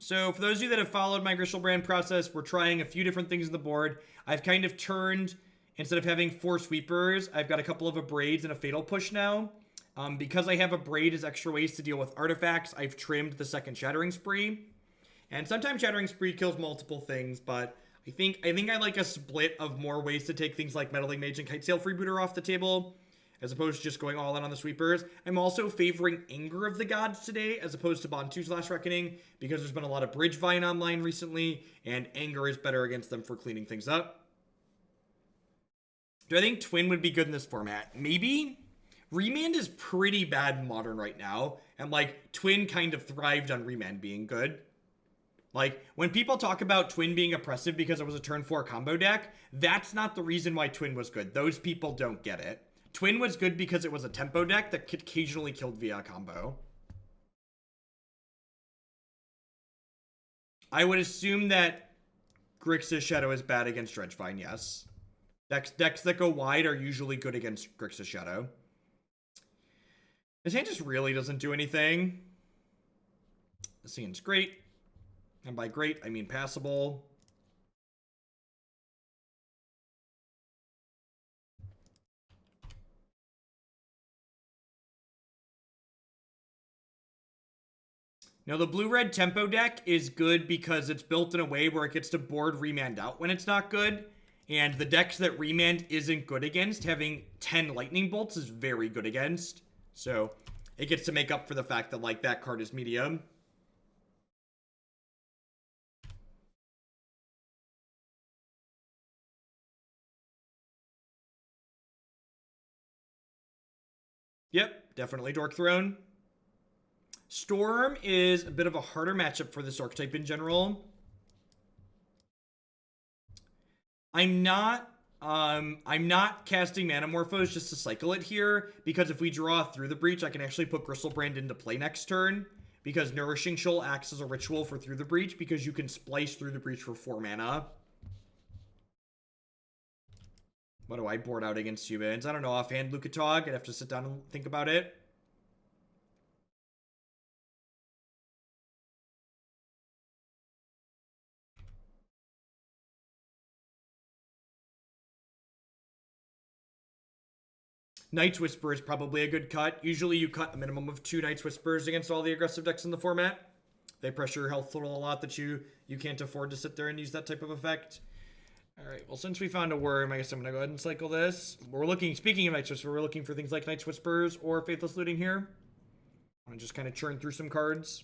So for those of you that have followed my Grishoalbrand process, we're trying a few different things on the board. I've kind of turned, instead of having 4 sweepers, I've got a couple of Abrades and a Fatal Push now. Because I have Abrade as extra ways to deal with artifacts, I've trimmed the second Shattering Spree. And sometimes Shattering Spree kills multiple things, but I think I like a split of more ways to take things like Meddling Mage and Kitesail Freebooter off the table, as opposed to just going all in on the sweepers. I'm also favoring Anger of the Gods today, as opposed to Bontu's Last Reckoning, because there's been a lot of Bridgevine online recently, and Anger is better against them for cleaning things up. Do I think Twin would be good in this format? Maybe. Remand is pretty bad in Modern right now, and like, Twin kind of thrived on Remand being good. Like, when people talk about Twin being oppressive because it was a turn 4 combo deck, that's not the reason why Twin was good. Those people don't get it. Twin was good because it was a tempo deck that occasionally killed via a combo. I would assume that Grixis Shadow is bad against Dredgevine, yes. Decks that go wide are usually good against Grixis Shadow. This hand just really doesn't do anything. This hand's great. And by great, I mean passable. Now, the blue-red tempo deck is good because it's built in a way where it gets to board Remand out when it's not good. And the decks that Remand isn't good against, having 10 Lightning Bolts is very good against. So, it gets to make up for the fact that, like, that card is medium. Yep, definitely Dork Throne. Storm is a bit of a harder matchup for this archetype in general. I'm not casting Manamorphose just to cycle it here, because if we draw through the breach, I can actually put Griselbrand into play next turn, because Nourishing Shoal acts as a ritual for through the breach, because you can splice through the breach for 4 mana. What do I board out against humans? I don't know, offhand, Lukatog. I'd have to sit down and think about it. Night's Whisper is probably a good cut. Usually you cut a minimum of 2 Night's Whispers against all the aggressive decks in the format. They pressure your health total a lot that you can't afford to sit there and use that type of effect. Alright, well, since we found a worm, I guess I'm going to go ahead and cycle this. We're looking, speaking of Night's Whisper, we're looking for things like Night's Whispers or Faithless Looting here. I'm just kind of churn through some cards.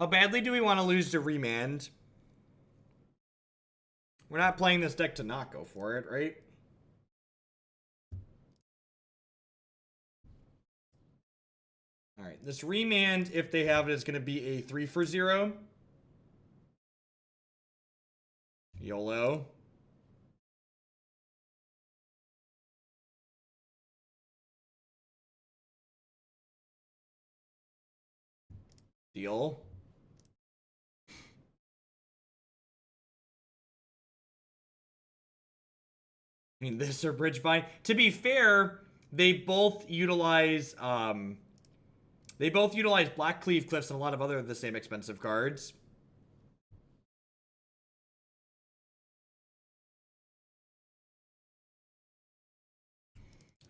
How badly do we want to lose to Remand? We're not playing this deck to not go for it, right? Alright, this Remand, if they have it, is going to be a 3 for 0. YOLO. Deal. I mean, this or Bridgevine. To be fair, they both utilize Blackcleave Cliffs and a lot of other of the same expensive cards.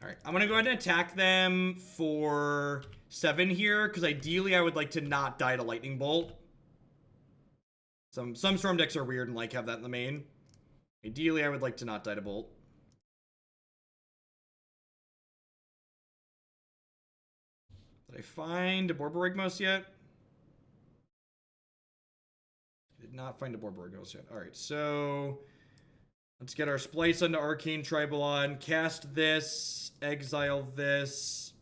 Alright, I'm gonna go ahead and attack them for 7 here, because ideally I would like to not die to Lightning Bolt. Some Storm decks are weird and like have that in the main. Ideally I would like to not die to Bolt. Did I find a Borborygmos yet? I did not find a Borborygmos yet. Alright, so let's get our Splice onto Arcane Tribal on. Cast this. Exile this.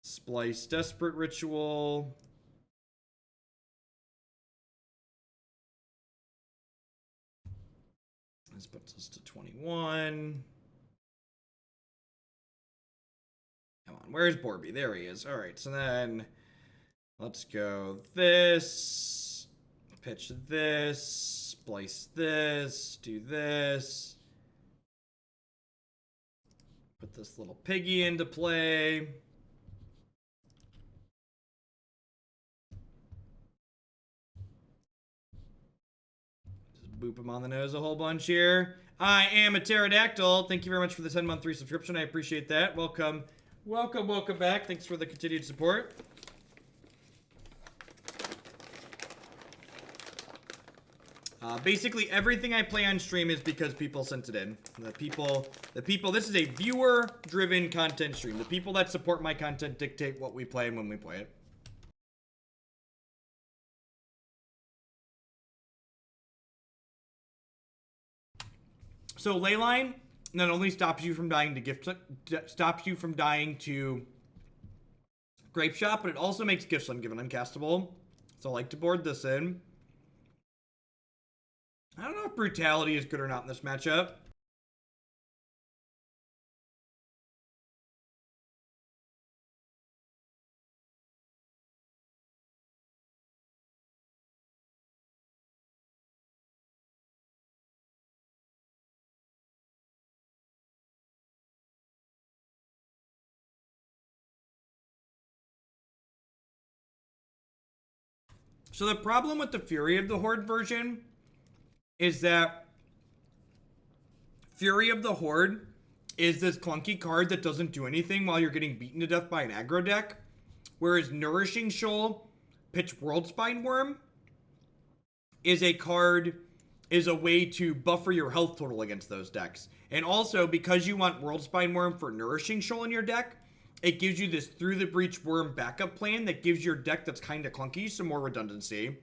Splice Desperate Ritual. This puts us to 21. Come on, where's Borby? There he is. Alright, so then let's go this. Pitch this, splice this, do this. Put this little piggy into play. Just boop him on the nose a whole bunch here. I am a pterodactyl. Thank you very much for the 10-month free subscription. I appreciate that. Welcome. Welcome, welcome back. Thanks for the continued support. Basically, everything I play on stream is because people sent it in. The people, this is a viewer-driven content stream. The people that support my content dictate what we play and when we play it. So Leyline not only stops you from dying to Grape Shot, but it also makes Gifts Ungiven uncastable. So I like to board this in. I don't know if Brutality is good or not in this matchup. So the problem with the Fury of the Horde version is that Fury of the Horde is this clunky card that doesn't do anything while you're getting beaten to death by an aggro deck. Whereas Nourishing Shoal, pitch Worldspine Wurm, is a way to buffer your health total against those decks. And also, because you want Worldspine Wurm for Nourishing Shoal in your deck, it gives you this Through the Breach Wurm backup plan that gives your deck that's kind of clunky some more redundancy.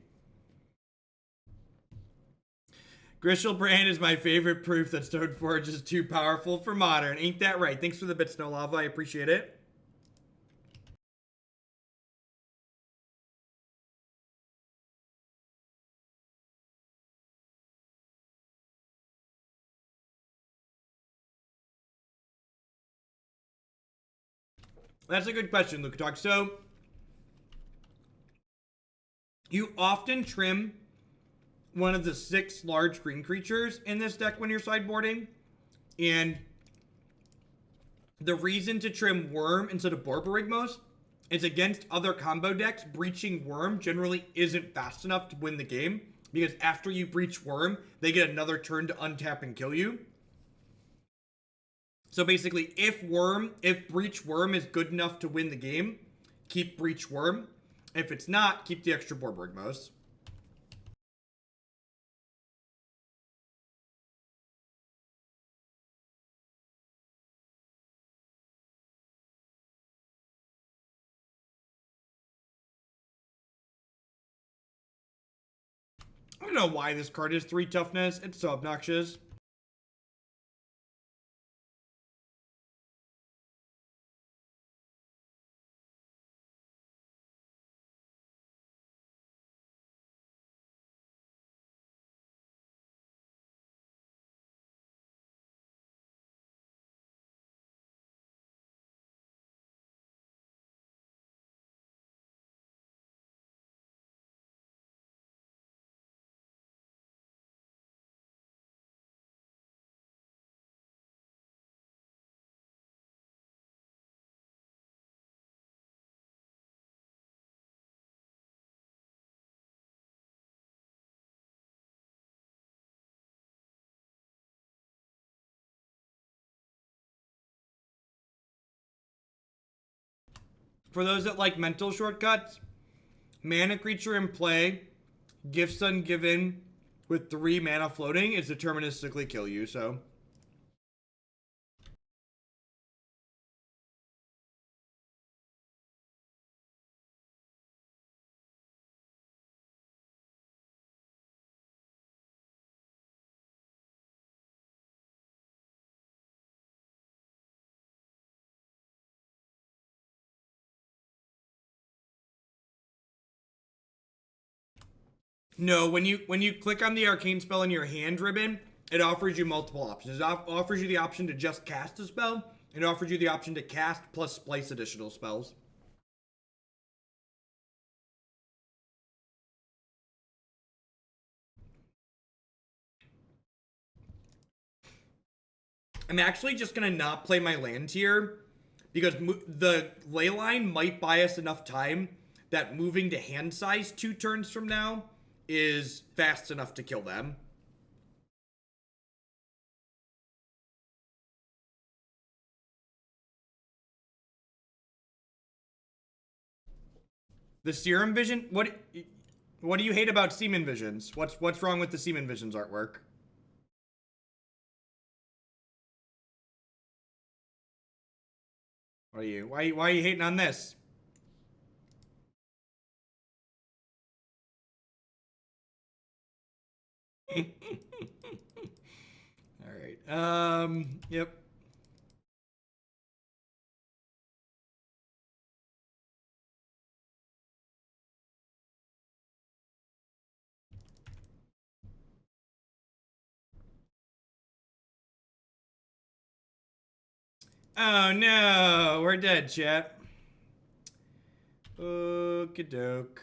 Griselbrand is my favorite proof that Stoneforge is too powerful for Modern. Ain't that right? Thanks for the bits, No Lava. I appreciate it. That's a good question, Luke Talk. So, you often trim one of the 6 large green creatures in this deck when you're sideboarding. And the reason to trim Wurm instead of Borborygmos is against other combo decks, breaching Wurm generally isn't fast enough to win the game. Because after you breach Wurm, they get another turn to untap and kill you. So basically, if Breach Wurm is good enough to win the game, keep Breach Wurm. If it's not, keep the extra Borborygmos. I don't know why this card is 3 toughness. It's so obnoxious. For those that like mental shortcuts, mana creature in play, Gifts Ungiven with 3 mana floating is deterministically kill you, so. No, when you click on the arcane spell in your hand ribbon, it offers you multiple options. It offers you the option to just cast a spell. It offers you the option to cast plus splice additional spells. I'm actually just going to not play my land here because the Leyline might buy us enough time that moving to hand size 2 turns from now is fast enough to kill them. The Serum Vision? What do you hate about Simian Visions? What's wrong with the Simian Visions artwork? Why are you hating on this? All right. Yep. Oh no, we're dead, chat. Okie doke.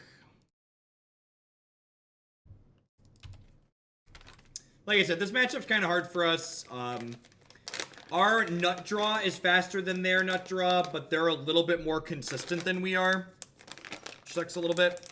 Like I said, this matchup's kind of hard for us. Our nut draw is faster than their nut draw, but they're a little bit more consistent than we are. Which sucks a little bit.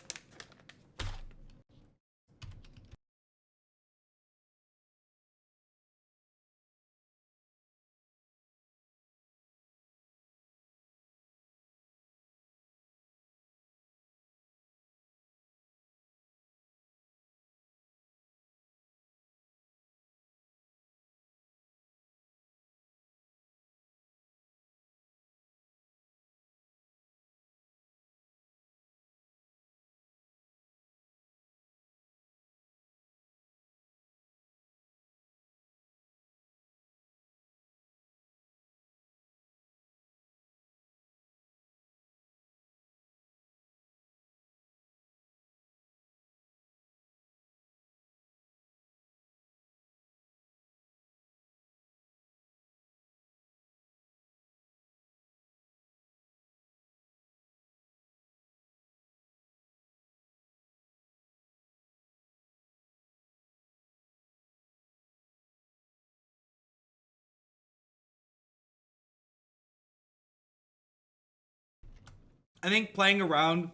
I think playing around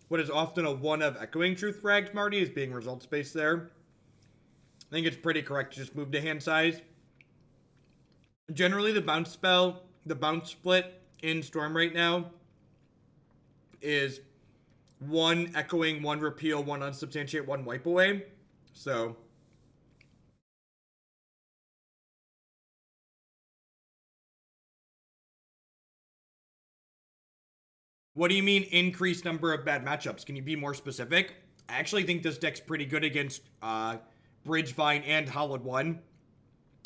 what is often a one of Echoing Truth frags, Marty, is being results based there. I think it's pretty correct to just move to hand size. Generally, the bounce spell, the bounce split in Storm right now is 1 Echoing, 1 Repeal, 1 Unsubstantiate, 1 Wipe Away. So what do you mean increased number of bad matchups? Can you be more specific? I actually think this deck's pretty good against Bridgevine and Hollowed 1.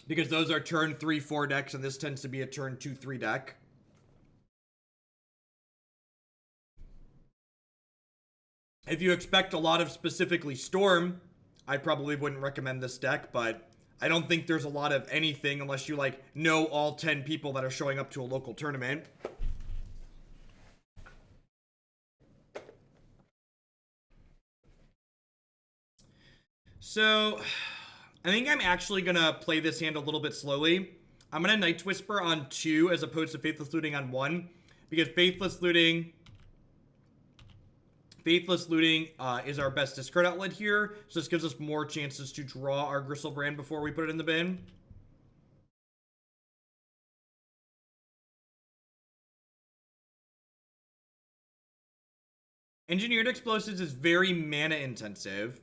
Because those are turn 3-4 decks, and this tends to be a turn 2-3 deck. If you expect a lot of specifically Storm, I probably wouldn't recommend this deck, but I don't think there's a lot of anything unless you, like, know all 10 people that are showing up to a local tournament. So, I think I'm actually going to play this hand a little bit slowly. I'm going to Night's Whisper on 2 as opposed to Faithless Looting on 1. Because Faithless Looting is our best discard outlet here. So this gives us more chances to draw our Griselbrand before we put it in the bin. Engineered Explosives is very mana intensive.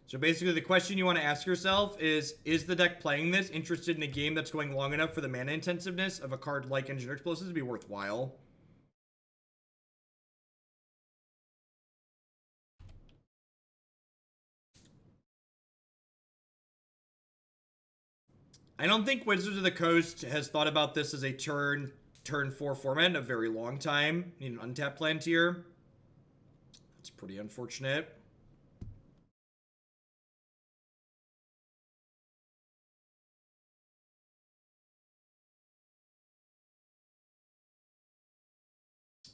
So basically the question you want to ask yourself is the deck playing this interested in a game that's going long enough for the mana intensiveness of a card like Engineered Explosives to be worthwhile? I don't think Wizards of the Coast has thought about this as a turn 4 format in a very long time. Need an untapped land here. That's pretty unfortunate.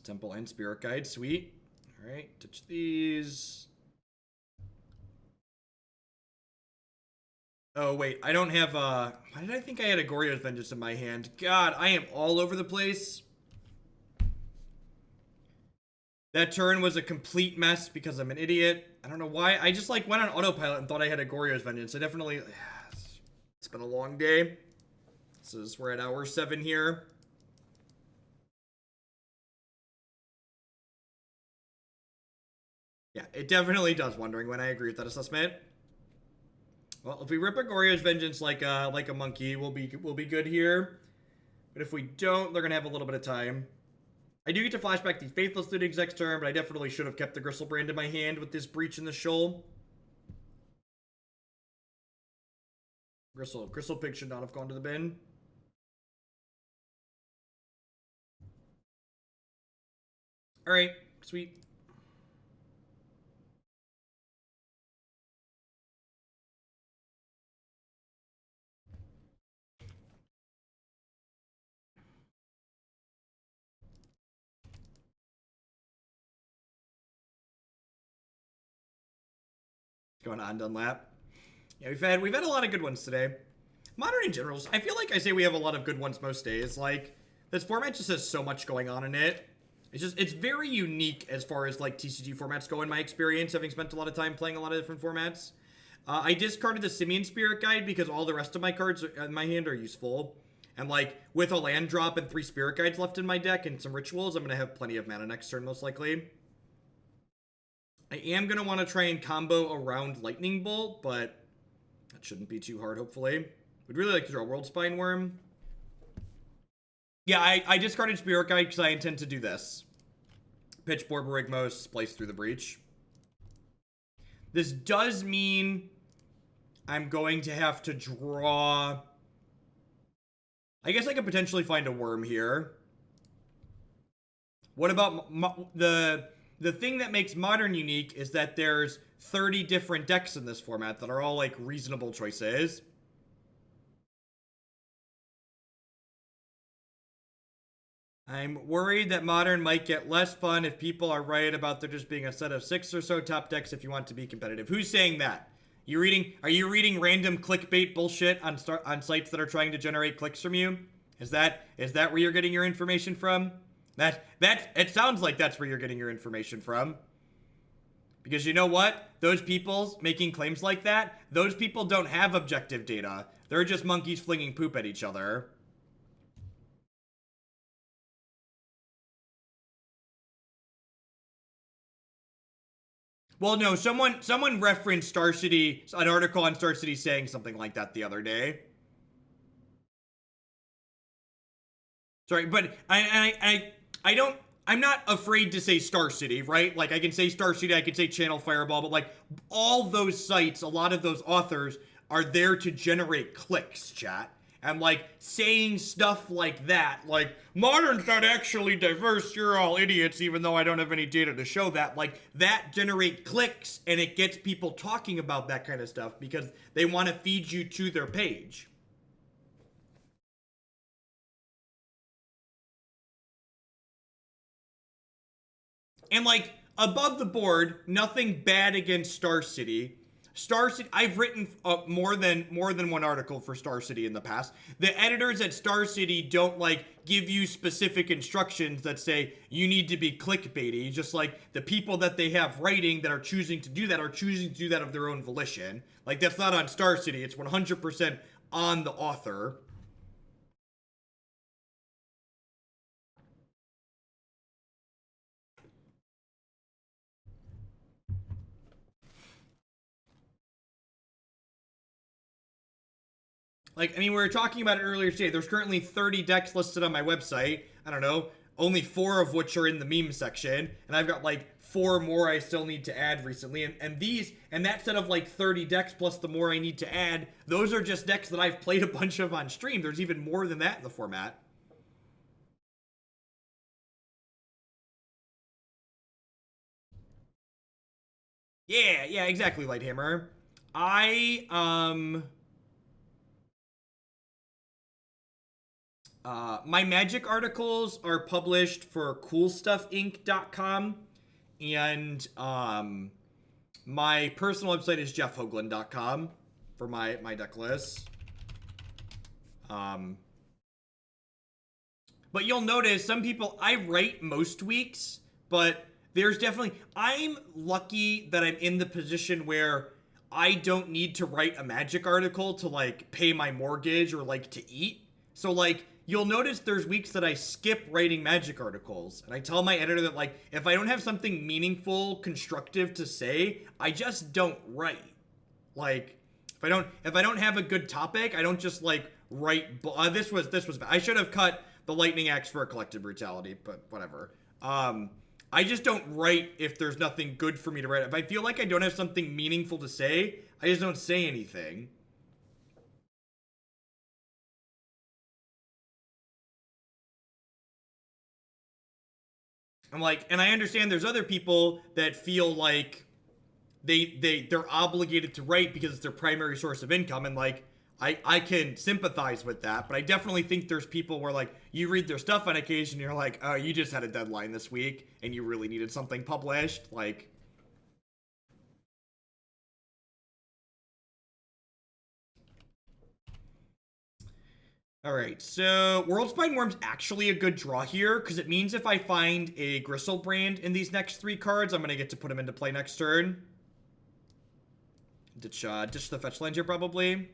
Temple and Spirit Guide, sweet. All right, touch these. Oh, wait. I don't have, why did I think I had a Goryo's Vengeance in my hand? God, I am all over the place. That turn was a complete mess because I'm an idiot. I don't know why. I just, like, went on autopilot and thought I had a Goryo's Vengeance. I definitely... It's been a long day. We're at hour 7 here. Yeah, it definitely does Wondering when I agree with that assessment. Well, if we rip a Goryo's Vengeance like a monkey, we'll be good here. But if we don't, they're gonna have a little bit of time. I do get to flashback the Faithless Looting next turn, but I definitely should have kept the Griselbrand in my hand with this Breach in the Shoal. Gristle Pig should not have gone to the bin. Alright, sweet. Going on, Dunlap. Yeah, we've had a lot of good ones today. Modern in general, I feel like I say we have a lot of good ones most days. Like, this format just has so much going on in it. It's very unique as far as, like, TCG formats go in my experience, having spent a lot of time playing a lot of different formats. I discarded the Simian Spirit Guide because all the rest of my cards in my hand are useful. And, like, with a land drop and 3 Spirit Guides left in my deck and some rituals, I'm going to have plenty of mana next turn, most likely. I am going to want to try and combo around Lightning Bolt, but that shouldn't be too hard, hopefully. Would really like to draw Worldspine Wurm. Yeah, I discarded Spirit Guide because I intend to do this. Pitch Borborygmos, splice through the Breach. This does mean I'm going to have to draw... I guess I could potentially find a Worm here. What about the thing that makes Modern unique is that there's 30 different decks in this format that are all, like, reasonable choices. I'm worried that Modern might get less fun if people are right about there just being a set of 6 or so top decks if you want to be competitive. Who's saying that? Are you reading random clickbait bullshit on sites that are trying to generate clicks from you? Is that where you're getting your information from? It sounds like that's where you're getting your information from. Because you know what? Those people making claims like that, those people don't have objective data. They're just monkeys flinging poop at each other. Well, no, someone referenced Star City, an article on Star City saying something like that the other day. Sorry, but I'm not afraid to say Star City, right? Like, I can say Star City, I can say Channel Fireball, but, like, all those sites, a lot of those authors are there to generate clicks, chat. And, like, saying stuff like that, like, Modern's not actually diverse, you're all idiots, even though I don't have any data to show that. Like, that generate clicks, and it gets people talking about that kind of stuff because they want to feed you to their page. And, like, above the board, nothing bad against Star City. Star City, I've written more than one article for Star City in the past. The editors at Star City don't, like, give you specific instructions that say you need to be clickbaity. Just like the people that they have writing that are choosing to do that are choosing to do that of their own volition. Like, that's not on Star City. It's 100% on the author. Like, I mean, we were talking about it earlier today. There's currently 30 decks listed on my website. I don't know, only 4 of which are in the meme section. And I've got, like, 4 more I still need to add recently. And that set of, like, 30 decks plus the more I need to add, those are just decks that I've played a bunch of on stream. There's even more than that in the format. Yeah, exactly, Lighthammer. My Magic articles are published for CoolStuffInc.com, and my personal website is jeffhoagland.com. for my deck list. But you'll notice some people, I write most weeks, but there's definitely, I'm lucky that I'm in the position where I don't need to write a Magic article to like pay my mortgage or like to eat. So like, you'll notice there's weeks that I skip writing Magic articles, and I tell my editor that like, if I don't have something meaningful, constructive to say, I just don't write. Like, if I don't have a good topic, I don't just like write, this was bad. I should have cut the lightning axe for a Collective Brutality, but whatever. I just don't write if there's nothing good for me to write. If I feel like I don't have something meaningful to say, I just don't say anything. I'm like, and I understand there's other people that feel like they're obligated to write because it's their primary source of income, and like, I can sympathize with that, but I definitely think there's people where like you read their stuff on occasion and you're like, oh, you just had a deadline this week and you really needed something published. Like, all right, so Worldspine Wurm's actually a good draw here because it means if I find a Griselbrand in these next 3 cards, I'm gonna get to put him into play next turn. Ditch the fetch land here probably.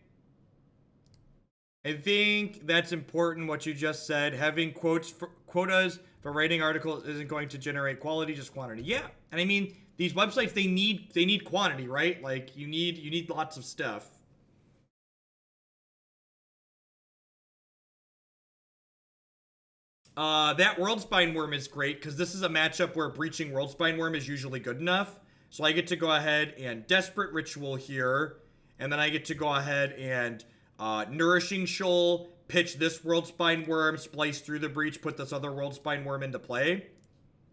I think that's important what you just said. Having quotas for writing articles isn't going to generate quality, just quantity. Yeah, and I mean these websites they need quantity, right? Like you need lots of stuff. That Worldspine Wurm is great because this is a matchup where breaching Worldspine Wurm is usually good enough. So I get to go ahead and Desperate Ritual here, and then I get to go ahead and Nourishing Shoal, pitch this Worldspine Wurm, splice through the breach, put this other Worldspine Wurm into play.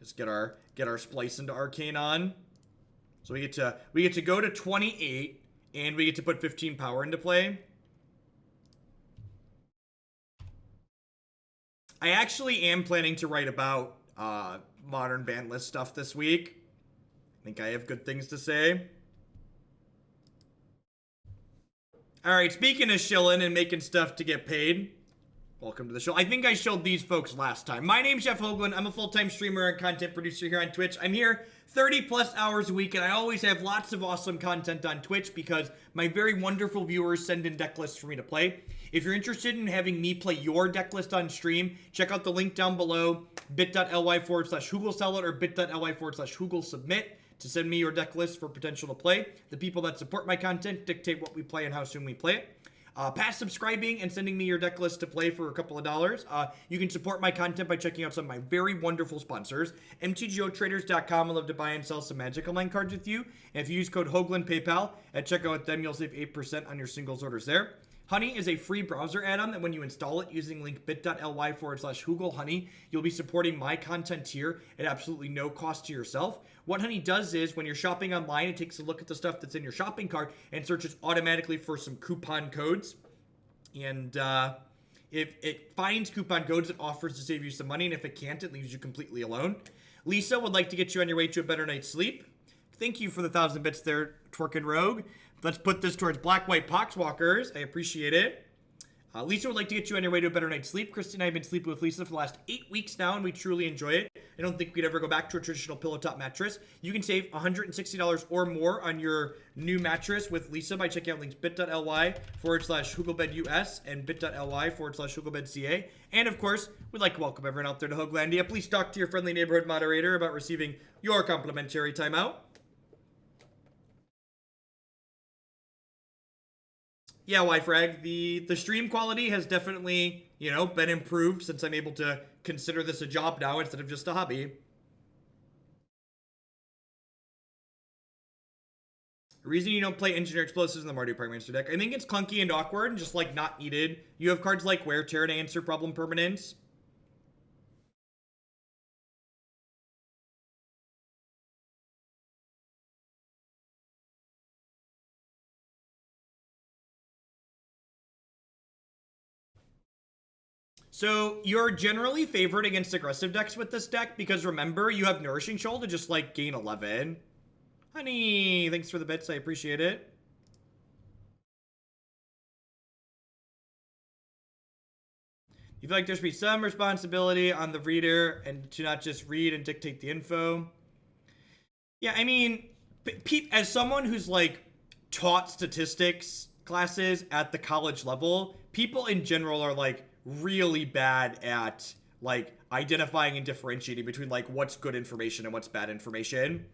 Just get our splice into Arcane on. So we get to go to 28, and we get to put 15 power into play. I actually am planning to write about modern ban list stuff this week. I think I have good things to say. Alright, speaking of shilling and making stuff to get paid, welcome to the show. I think I showed these folks last time. My name's Jeff Hoagland. I'm a full-time streamer and content producer here on Twitch. I'm here 30 plus hours a week, and I always have lots of awesome content on Twitch because my very wonderful viewers send in deck lists for me to play. If you're interested in having me play your deck list on stream, check out the link down below, bit.ly/HoogleSell or bit.ly/HoogleSubmit to send me your deck list for potential to play. The people that support my content dictate what we play and how soon we play it. Past subscribing and sending me your deck list to play for a couple of dollars. You can support my content by checking out some of my very wonderful sponsors. MTGOtraders.com. I love to buy and sell some Magic Online cards with you. And if you use code Hoagland PayPal at checkout with them, you'll save 8% on your singles orders there. Honey is a free browser add-on that when you install it using link bit.ly/HoogleHoney, you'll be supporting my content here at absolutely no cost to yourself. What Honey does is when you're shopping online, it takes a look at the stuff that's in your shopping cart and searches automatically for some coupon codes. And if it finds coupon codes, it offers to save you some money. And if it can't, it leaves you completely alone. Lisa would like to get you on your way to a better night's sleep. Thank you for the 1,000 bits there, Twerkin Rogue. Let's put this towards Black White Poxwalkers. I appreciate it. Lisa would like to get you on your way to a better night's sleep. Christy and I have been sleeping with Lisa for the last 8 weeks now, and we truly enjoy it. I don't think we'd ever go back to a traditional pillow top mattress. You can save $160 or more on your new mattress with Lisa by checking out links bit.ly/HoogleBedUS and bit.ly/HoogleBedCA. And of course, we'd like to welcome everyone out there to Hoaglandia. Please talk to your friendly neighborhood moderator about receiving your complimentary timeout. Yeah, YFrag, the stream quality has definitely, been improved since I'm able to consider this a job now instead of just a hobby. The reason you don't play Engineer Explosives in the Mardu Prime Minister deck, I think it's clunky and awkward and just, not needed. You have cards like Wear Tear to answer problem permanence. So you're generally favored against aggressive decks with this deck because remember, you have Nourishing Shoal to just gain 11. Honey, thanks for the bits. I appreciate it. You feel like there should be some responsibility on the reader and to not just read and dictate the info. Yeah, I mean, as someone who's like taught statistics classes at the college level, people in general are like really bad at like identifying and differentiating between like what's good information and what's bad information.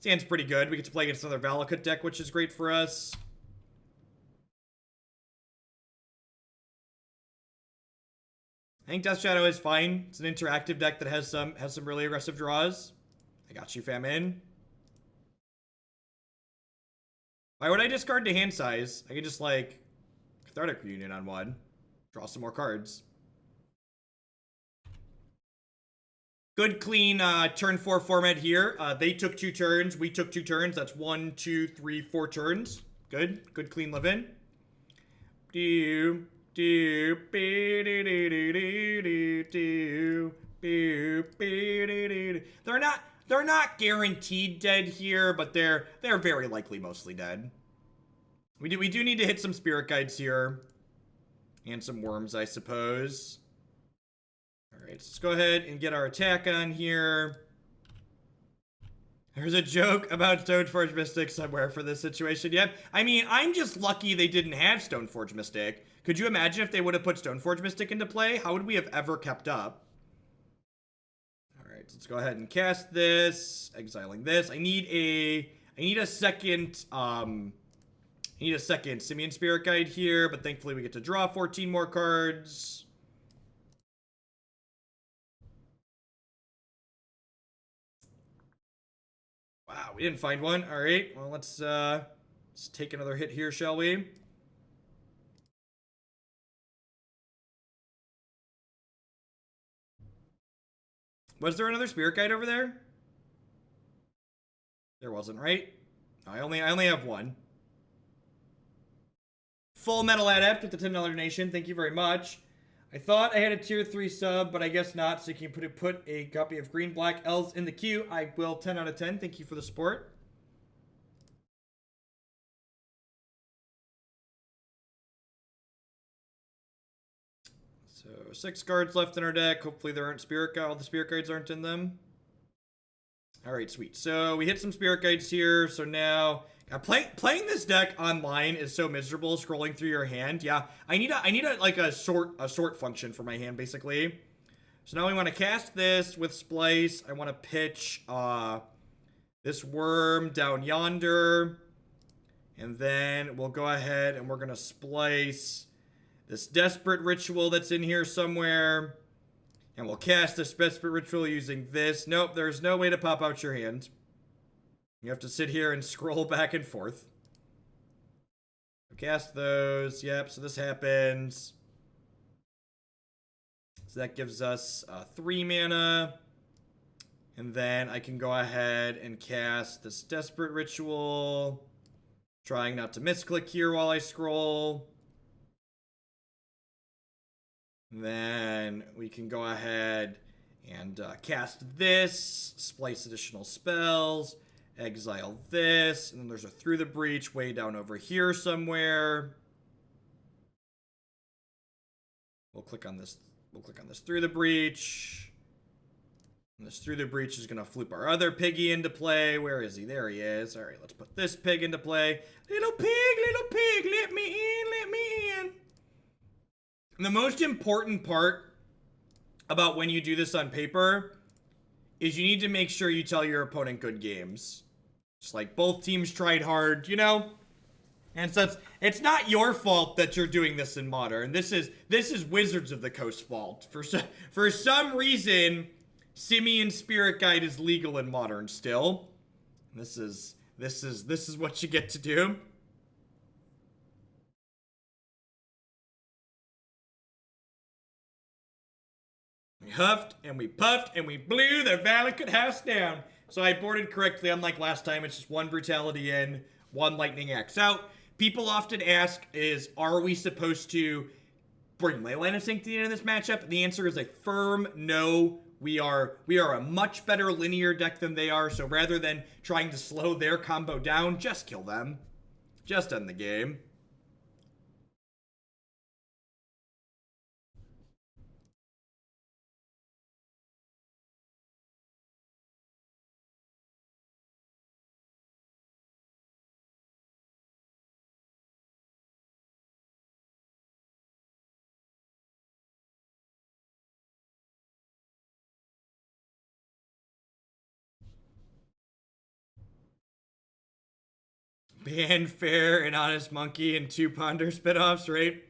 This hand's pretty good. We get to play against another Valakut deck, which is great for us. I think Death Shadow is fine. It's an interactive deck that has some really aggressive draws. I got you, Famine. Why would I discard to hand size? I could just like Cathartic Reunion on one. Draw some more cards. Good, clean turn 4 format here. They took 2 turns. We took 2 turns. That's 1, 2, 3, 4 turns. Good. Good, clean living. They're not guaranteed dead here, but they're very likely mostly dead. We do need to hit some spirit guides here. And some worms, I suppose. Alright, let's go ahead and get our attack on here. There's a joke about Stoneforge Mystic somewhere for this situation. Yep. I mean, I'm just lucky they didn't have Stoneforge Mystic. Could you imagine if they would have put Stoneforge Mystic into play? How would we have ever kept up? Alright, so let's go ahead and cast this. Exiling this. I need a second Simian Spirit Guide here, but thankfully we get to draw 14 more cards. Wow, we didn't find one. All right, well, let's take another hit here, shall we? Was there another Spirit Guide over there? There wasn't, right? I only have one. Full Metal Adept with the $10 donation. Thank you very much. I thought I had a tier 3 sub, but I guess not. So you can put a copy of Green Black Elves in the queue. I will. 10 out of 10. Thank you for the support. So 6 cards left in our deck. Hopefully there aren't Spirit Guides. All the Spirit Guides aren't in them. All right, sweet. So we hit some Spirit Guides here. So now playing this deck online is so miserable. Scrolling through your hand, yeah. I need a sort function for my hand, basically. So now we want to cast this with Splice. I want to pitch this worm down yonder, and then we'll go ahead and we're gonna splice this Desperate Ritual that's in here somewhere, and we'll cast this Desperate Ritual using this. Nope, there's no way to pop out your hand. You have to sit here and scroll back and forth. Cast those. Yep, so this happens. So that gives us 3 mana. And then I can go ahead and cast this Desperate Ritual. Trying not to misclick here while I scroll. And then we can go ahead and cast this. Splice additional spells. Exile this, and then there's a Through the Breach way down over here somewhere. We'll click on this. We'll click on this Through the Breach. And this Through the Breach is gonna floop our other piggy into play. Where is he? There he is. All right, let's put this pig into play. Little pig, let me in, let me in. And the most important part about when you do this on paper is you need to make sure you tell your opponent good games. Just like both teams tried hard, you know? And so it's not your fault that you're doing this in Modern. This is Wizards of the Coast fault. For some reason, Simian Spirit Guide is legal in Modern still. This is what you get to do. We huffed, and we puffed, and we blew the Valakut house down. So I boarded correctly, unlike last time. It's just 1 Brutality in, 1 Lightning Axe out. People often ask are we supposed to bring Leyline of Sanctity into this matchup? The answer is a firm no. We are a much better linear deck than they are, so rather than trying to slow their combo down, just kill them. Just end the game. Ban Fair and Honest Monkey and 2 Ponder spinoffs, right?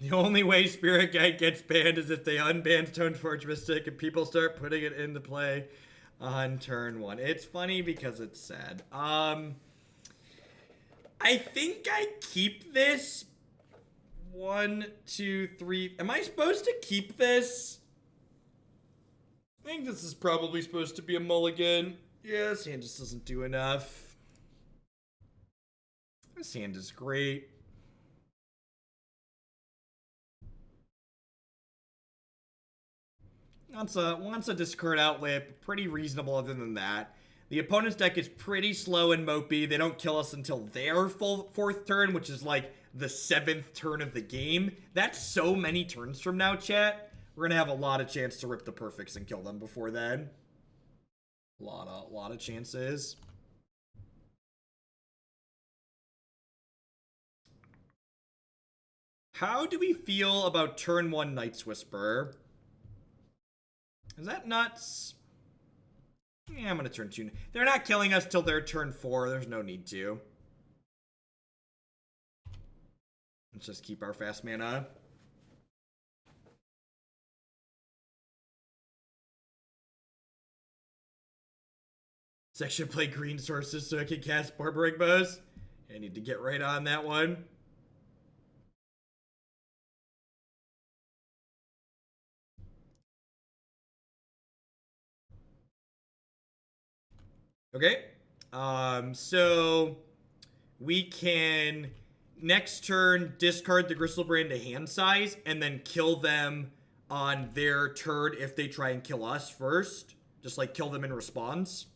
The only way Spirit Guide gets banned is if they unban Stoneforge Mystic and people start putting it into play on turn 1. It's funny because it's sad. I think I keep this. 1, 2, 3. Am I supposed to keep this? I think this is probably supposed to be a mulligan. Yeah, this hand just doesn't do enough. This hand is great. Wants a discard outlet, pretty reasonable other than that. The opponent's deck is pretty slow and mopey. They don't kill us until their full 4th turn, which is like the 7th turn of the game. That's so many turns from now, chat. We're gonna have a lot of chance to rip the perfects and kill them before then. A lot of chances. How do we feel about turn 1 Night's Whisper? Is that nuts? Yeah, I'm gonna turn 2. They're not killing us till their turn 4. There's no need to. Let's just keep our fast mana. Section play green sources so I can cast Borborygmos. I need to get right on that one. Okay. So we can next turn discard the Griselbrand to hand size and then kill them on their turn if they try and kill us first. Just like kill them in response.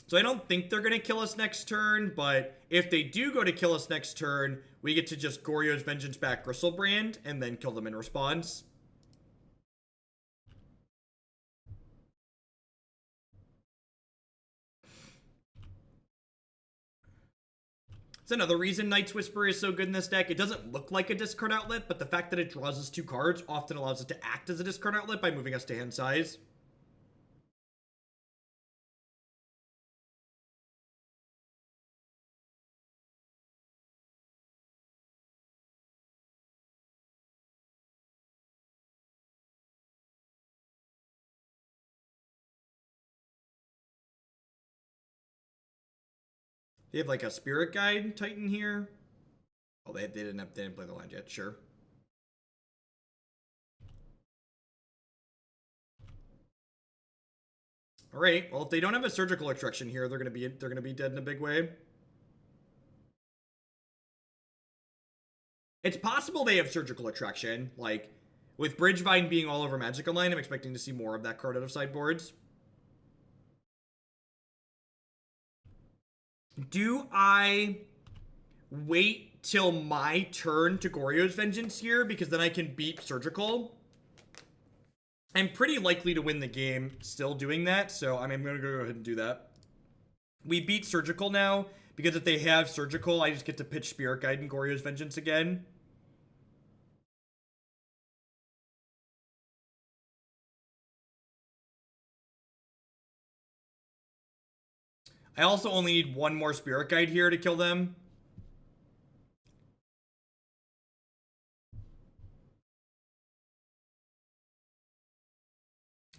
So I don't think they're going to kill us next turn, but if they do go to kill us next turn, we get to just Goryo's Vengeance back Griselbrand and then kill them in response. It's another reason Night's Whisper is so good in this deck. It doesn't look like a discard outlet, but the fact that it draws us 2 cards often allows it to act as a discard outlet by moving us to hand size. They have like a Spirit Guide Titan here. Oh, they didn't play the land yet. Sure. All right. Well, if they don't have a Surgical Extraction here, they're gonna be dead in a big way. It's possible they have Surgical Extraction. Like with Bridgevine being all over Magic Online, I'm expecting to see more of that card out of sideboards. Do I wait till my turn to Goryo's Vengeance here? Because then I can beat Surgical. I'm pretty likely to win the game still doing that, so I'm going to go ahead and do that. We beat Surgical now, because if they have Surgical, I just get to pitch Spirit Guide and Goryo's Vengeance again. I also only need 1 more Spirit Guide here to kill them.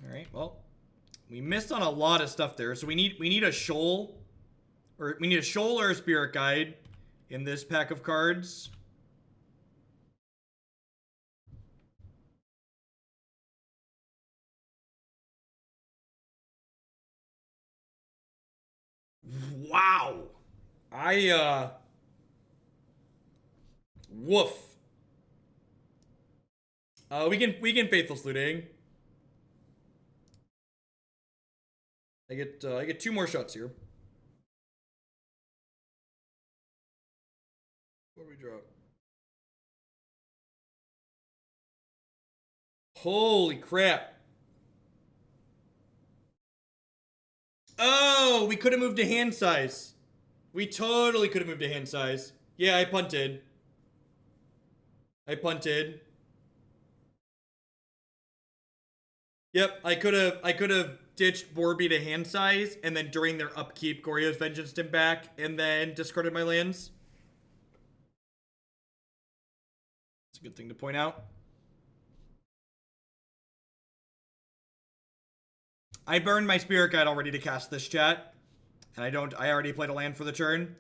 Alright, well, we missed on a lot of stuff there. So we need a shoal. Or we need a shoal or a Spirit Guide in this pack of cards. Wow. Woof. We can Faithless Looting. I get 2 more shots here. What do we drop? Holy crap. Oh, we could have moved to hand size. We totally could have moved to hand size. Yeah, I punted. Yep, I could have ditched Borby to hand size, and then during their upkeep, Goryo's Vengeanced him back, and then discarded my lands. It's a good thing to point out. I burned my Spirit Guide already to cast this, chat. And I already played a land for the turn.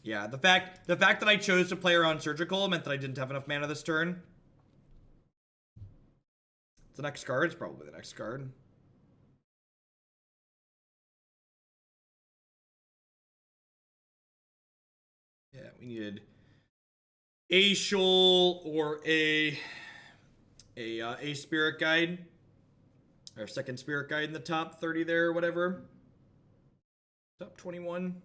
Yeah, the fact that I chose to play around Surgical meant that I didn't have enough mana this turn. It's the next card. It's probably the next card. Yeah, we needed a Shoal or a Spirit Guide. Our second Spirit Guide in the top 30 there or whatever. Top 21.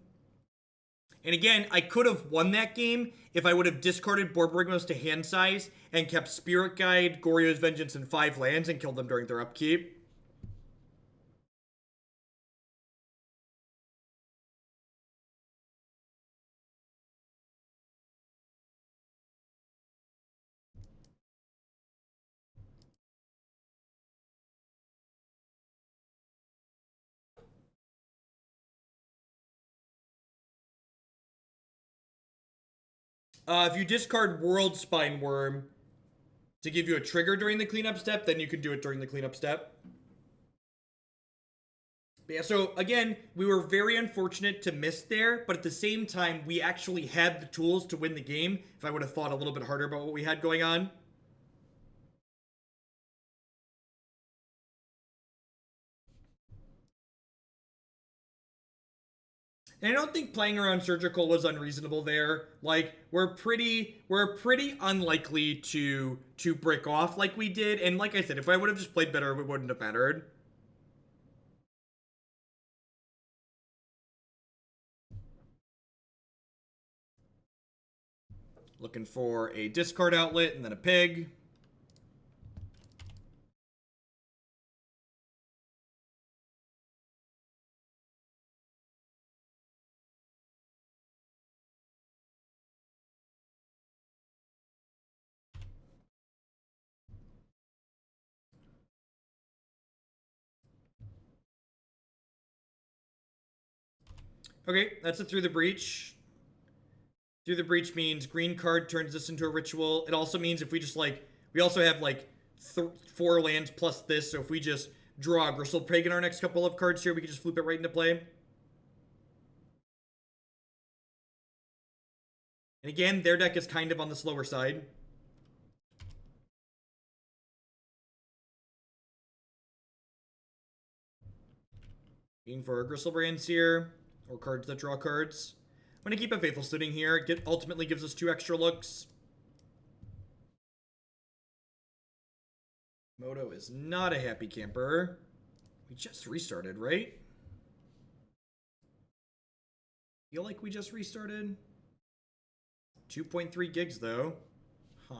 And again, I could have won that game if I would have discarded Borborygmos to hand size and kept Spirit Guide, Goryo's Vengeance, and 5 lands and killed them during their upkeep. If you discard Worldspine Wurm to give you a trigger during the cleanup step, then you can do it during the cleanup step. But yeah, so again, we were very unfortunate to miss there, but at the same time, we actually had the tools to win the game if I would have thought a little bit harder about what we had going on. And I don't think playing around Surgical was unreasonable there. Like, we're pretty unlikely to break off like we did. And like I said, if I would have just played better, it wouldn't have mattered. Looking for a discard outlet and then a pig. Okay, that's a Through the Breach. Through the Breach means green card turns this into a ritual. It also means if we just like, we also have like 4 lands plus this, so if we just draw a Griselbrand in our next couple of cards here, we can just flip it right into play. And again, their deck is kind of on the slower side. Looking for Griselbrands here, or cards that draw cards. I'm going to keep a Faithless Looting here. It ultimately gives us 2 extra looks. Moto is not a happy camper. We just restarted, right? Feel like we just restarted? 2.3 gigs, though. Huh.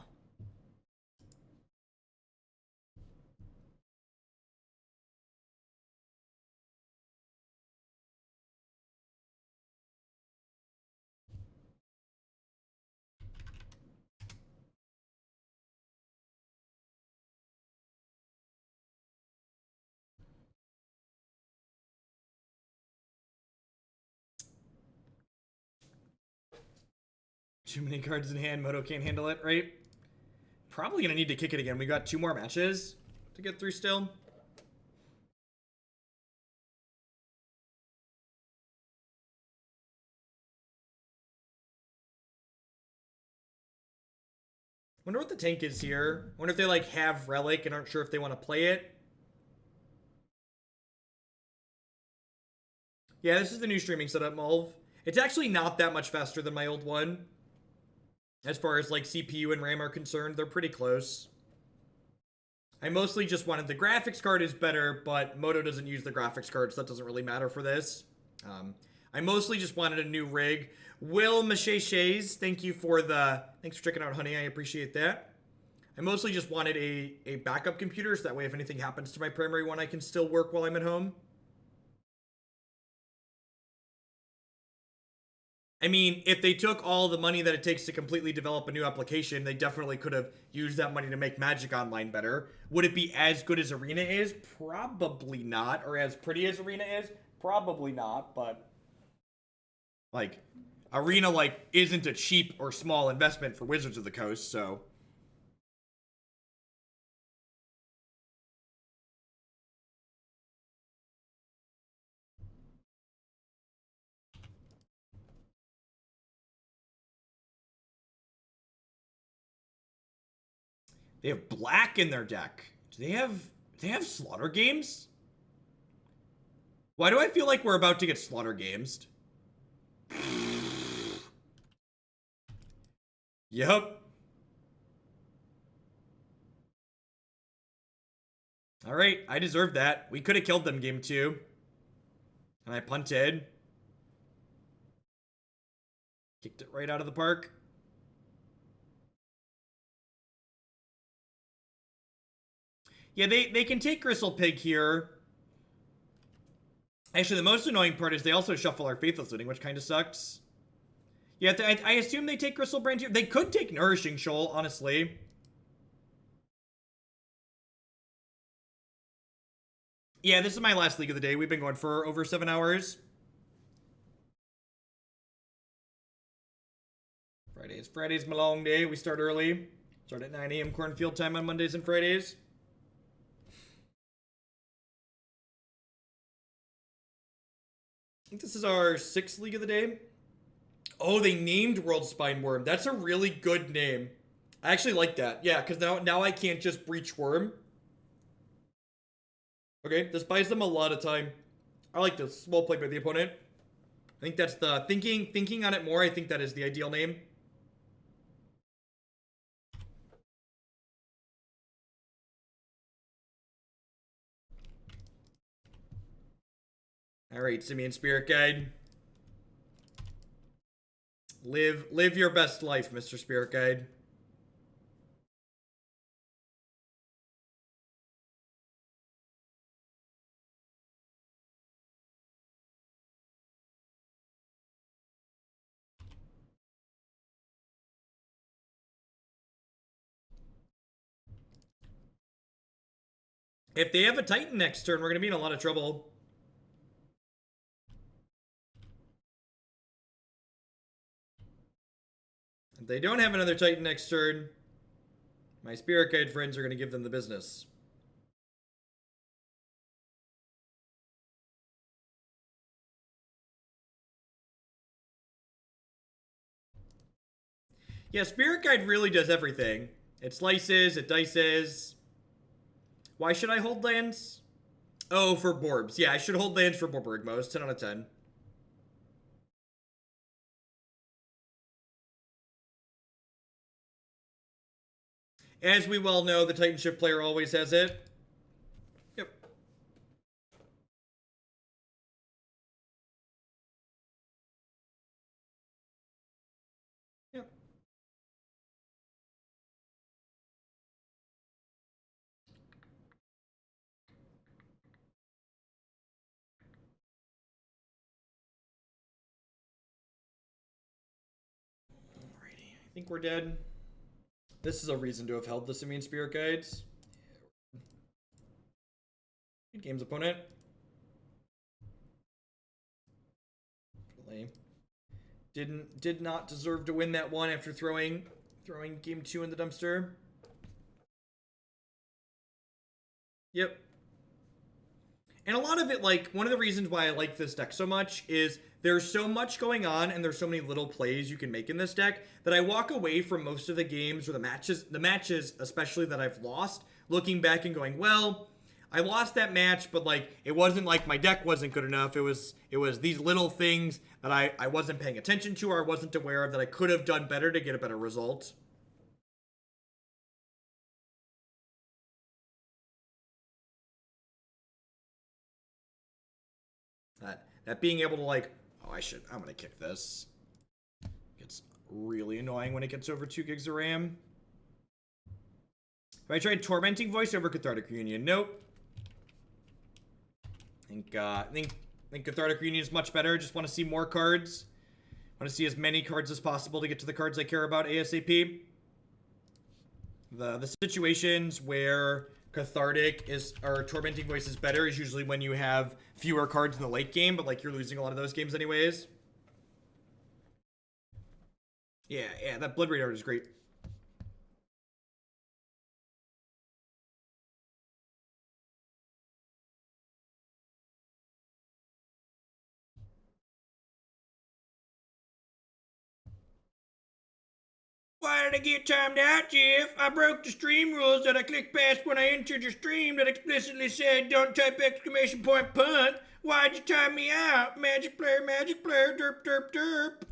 Too many cards in hand. Moto can't handle it, right? Probably gonna need to kick it again. We got 2 more matches to get through still. Wonder what the tank is here. Wonder if they like have Relic and aren't sure if they want to play it. Yeah, this is the new streaming setup, Mulv. It's actually not that much faster than my old one. As far as like CPU and RAM are concerned, they're pretty close. I mostly just wanted the graphics card is better, but Moto doesn't use the graphics card, so that doesn't really matter for this. I mostly just wanted a new rig. Will Mache Shays, thanks for checking out, honey. I appreciate that. I mostly just wanted a backup computer, so that way if anything happens to my primary one, I can still work while I'm at home. I mean, if they took all the money that it takes to completely develop a new application, they definitely could have used that money to make Magic Online better. Would it be as good as Arena is? Probably not. Or as pretty as Arena is? Probably not, but... like, Arena, like, isn't a cheap or small investment for Wizards of the Coast, so... They have black in their deck. Do they have Slaughter Games? Why do I feel like we're about to get Slaughter Games? Yep. Alright, I deserved that. We could have killed them game 2. And I punted. Kicked it right out of the park. Yeah, they can take Gristlepig here. Actually, the most annoying part is they also shuffle our Faithless Looting, which kind of sucks. Yeah, I assume they take Griselbrand here. They could take Nourishing Shoal, honestly. Yeah, this is my last league of the day. We've been going for over 7 hours. Friday's my long day. We start early. Start at 9 a.m. cornfield time on Mondays and Fridays. I think this is our 6th league of the day. Oh, they named Worldspine Wurm. That's a really good name. I actually like that. Yeah, because now I can't just breach Wurm. Okay, this buys them a lot of time. I like this. Small play by the opponent. I think that's the thinking on it more. I think that is the ideal name. Alright, Simian Spirit Guide. Live your best life, Mr. Spirit Guide. If they have a Titan next turn, we're going to be in a lot of trouble. If they don't have another Titan next turn, my Spirit Guide friends are going to give them the business. Yeah, Spirit Guide really does everything. It slices, it dices. Why should I hold lands? Oh, for Borbs. Yeah, I should hold lands for Borborygmos. 10 out of 10. As we well know, the Titanship player always has it. Yep. Yep. Alrighty, I think we're dead. This is a reason to have held the Simian Spirit Guides. Good games, opponent. Did not deserve to win that one after throwing game 2 in the dumpster. Yep. And a lot of it, like, one of the reasons why I like this deck so much is there's so much going on and there's so many little plays you can make in this deck that I walk away from most of the games or the matches especially that I've lost, looking back and going, well, I lost that match, but like it wasn't like my deck wasn't good enough. It was these little things that I wasn't paying attention to or I wasn't aware of that I could have done better to get a better result. That being able to like, oh, I'm gonna kick this. It's really annoying when it gets over 2 gigs of RAM. Have I tried Tormenting Voice over Cathartic Reunion? Nope. I think Cathartic Reunion is much better. Just want to see more cards. Want to see as many cards as possible to get to the cards I care about ASAP. The situations where Cathartic or Tormenting Voice is better is usually when you have fewer cards in the late game, but like you're losing a lot of those games anyways. Yeah, that Blood Raid art is great. Why did I get timed out, Jeff? I broke the stream rules that I clicked past when I entered your stream that explicitly said don't type exclamation point punt. Why'd you time me out? Magic player, derp, derp, derp.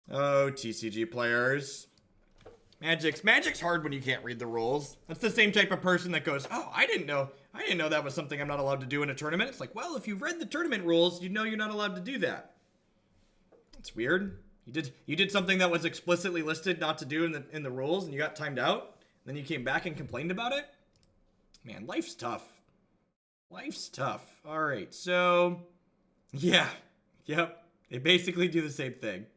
Oh, TCG players. Magic's hard when you can't read the rules. That's the same type of person that goes, oh, I didn't know that was something I'm not allowed to do in a tournament. It's like, well, if you've read the tournament rules, you know you're not allowed to do that. It's weird. You did something that was explicitly listed not to do in the rules, and you got timed out. And then you came back and complained about it. Man, life's tough. Life's tough. All right, so yeah, yep. They basically do the same thing.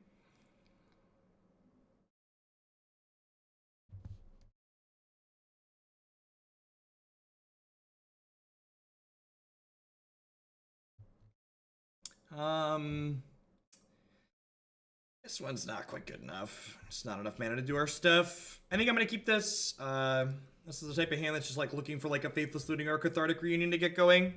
This one's not quite good enough. It's not enough mana to do our stuff. I think I'm gonna keep this. This is the type of hand that's just like looking for like a Faithless Looting or a Cathartic Reunion to get going.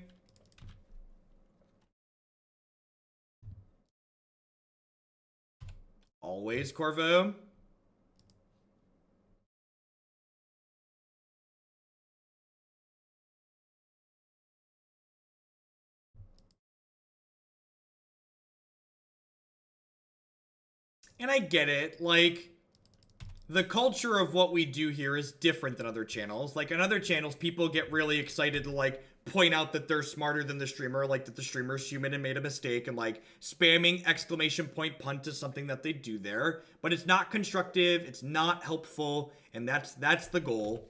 Always, Corvo. And I get it, like, the culture of what we do here is different than other channels. Like, in other channels, people get really excited to, like, point out that they're smarter than the streamer, like, that the streamer's human and made a mistake, and, like, spamming exclamation point punt is something that they do there. But it's not constructive, it's not helpful, and that's the goal.